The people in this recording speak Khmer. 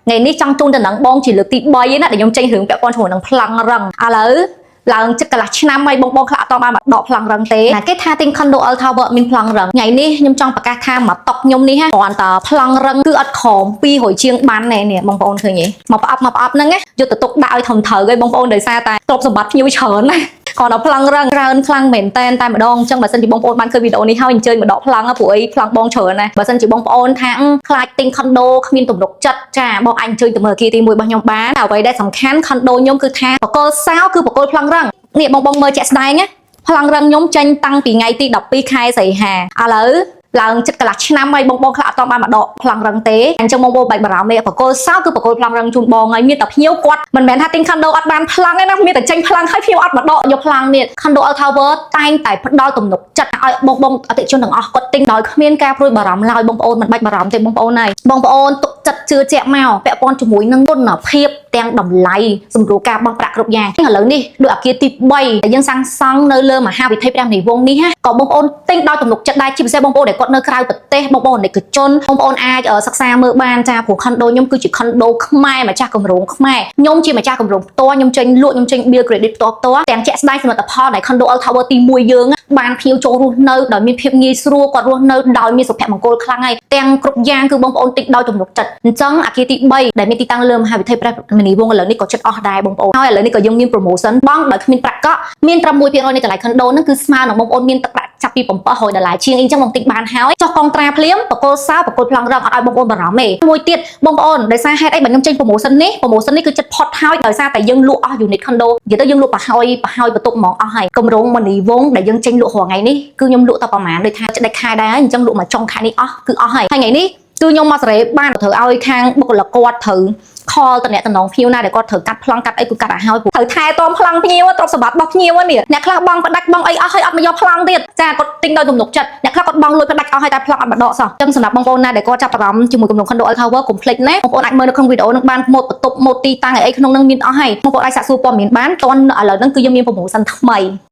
ngày ní trong trung tình nắng bong chỉ lực tị bay á để nhung tranh hướng vẽ con chuột nắng phăng răng à lỡ là chắc là năm mấy bong bong khá to mà đọ phăng răng tế là cái tha tinh khăn độ al thao vợ mình phăng răng ngày ní nhung trong bạc ca tha mà tóc nhung ní ha còn tờ phăng răng cứ ắt khom pi hồi chiêng ban này nè bong bong thôi nhỉ mà ấp nâng á vô từ tục đạo thầm thờ gây bong bong đời xa ta tục sập bát như chởn này còn nó phăng răng ra phăng mền tên tai mà đong trong bà sân chỉ bong bong ban khơi video này hao chơi mà đọ phăng á buổi phăng bong chởn này bà sân chỉ bong bong tháng khai tinh khăn đô miên tụm độc chất trà bong anh chơi từ mờ kia thì mùi bao nhom bán nào vậy đây sầm khán khăn đô nhôm cứ tha và cô sao cứ một cô phăng răng nè bong bong mơ chạy style nhé phăng răng nhôm tranh tăngពីngàyទី12ខែសីហាឥឡូវឡើងចិត្តកន្លះឆ្នាំហើយបងខ្លះអត់តបានមកដកផ្លាំងរឹងទេអញ្ចឹងបងបែកបារម្ភមេបកគោសោគឺបកគោផ្លាំងរឹងជូនបងហើយមានតែភ្ញៀវគាត់មិនមែនថាទិញខុនដូអត់បានផ្លាំងទេណាមានតែចេញផ្លាំងហើយភ្ញៀវអត់មកដកយកផ្លាំងនេះខុនដូ Al Tower តែងតែផ្ដល់ទំនុកចិត្តឲ្យបងអតិថិជនទាំងអស់គាត់ទិញដោយគ្មានការព្រួយបារម្ភឡើយបងប្អូនមិនបាច់បារម្ភទេបងប្អូនហើយបងប្អូនទុកចិត្តជឿជាក់មកពាក់ព័ន្ធជាមួយនឹងគុណភាពទាំងតម្លៃសម្រួលការបង់ប្រាក់គ្រប់យ៉ាងឥឡូវនេះដូចអគារទី3ដែលយើងសាងសង់នៅលើមហាវិថីព្រះនិវង្សនេះក៏បងប្អូនទិញដោយទំនុកចិត្តដែរជាពិសេសបងប្អូនដែលគាត់នៅក្រៅប្រទេសបងប្អូនឯកជនបងប្អូនអាចសិក្សាមើលបានចាព្រោះខុនដូខ្ញុំគឺជាខុនដូខ្មែរម្ចាស់គម្រោងខ្មែរខ្ញុំជាម្ចាស់គម្រោងផ្ទាល់ខ្ញុំចេញលក់ខ្ញុំចេញ bill credit ផ្ទាល់ទាំងជាក់ស្ដែងសមិទ្ធផលដែលខុនដូ Al Tower ទី1យើងបានភ្ញៀវចូលរស់នៅដោយមានភាពងាយស្រួលគាត់រស់នៅដោយមានសុភមង្គលខ្លាំងហើយទាំងគ្រប់យ៉ាងគឺបងប្អូនទិញដោយទំនុកចិត្តអញ្ចឹងអគារទី3ដែលមានទីតាំងលើមហាវិថីព្រះនិវង្សឥឡូវនេះក៏ចិត្តអស់ដែរបងប្អូនហើយឥឡូវនេះក៏យើងមាន promotion បង់ដោយគ្មានប្រាក់កក់មានត្រឹម 1% នៃតម្លៃខុនដូហ្នឹងគឺស្មើនឹងបងប្អូនមានទឹកប្រាក់ចាប់ពី$700ជាងអីចឹងបងទិញបានហើយចុះកងត្រាភ្លាមបកគោសោបកគោផ្លាំងរឹងអត់ឲ្យបងប្អូនបារម្ភទេមួយទៀតបងប្អូនដោយសារហេតុអីបើខ្ញុំចេញ promotion នេះគឺចិត្តផុតហើយដោយសារតែយើងលក់អស់ unit condo និយាយទៅយើងលក់ប្រហើយបន្ទប់ហ្មងអស់ហើយគម្រោងមនីវងដែលយើងចេញលក់រាល់ថ្ងៃនេះគឺខ្ញុំលក់តែប្រហែលដូចថាដាច់ខែដែរអញ្ចឹងលក់មកចុងខែនេះអស់គឺអស់ហើយថ្ងៃនេះគឺខ្ញុំមកសេរីបានត្រូវឲ្យខាងបុគ្គលិកគាត់ត្រូវខលតំណែងភ្ញៀវណាដែលគាត់ត្រូវកាត់ប្លង់កាត់អីគឺកាត់ឲ្យហើយត្រូវថែទាំប្លង់ភ្ញៀវទ្រព្យសម្បត្តិរបស់ភ្ញៀវនេះអ្នកខ្លះបងផ្ដាច់បងអីអស់ហើយអត់មកយកប្លង់ទៀតចាគាត់ទិញដោយទំនុកចិត្តអ្នកខ្លះគាត់បងលុយផ្ដាច់អស់ហើយតែប្លង់អត់មកដកសោះអញ្ចឹងសម្រាប់បងប្អូនណាដែលគាត់ចាប់អារម្មណ៍ជាមួយគម្រោង Condo Al Tower កុំភ្លេចណាបងប្អូនអាចមើលនៅក្នុងវីដេអូនឹងបានម៉ូដបន្ទប់ម៉ូដទីតាំងអីក្នុងនឹងមានអស់ហើយបងប្អូនអាចសាកសួរព័ត៌មានបានតន់ឥឡូវហ្នឹងគឺយើងមាន promotion ថ្មី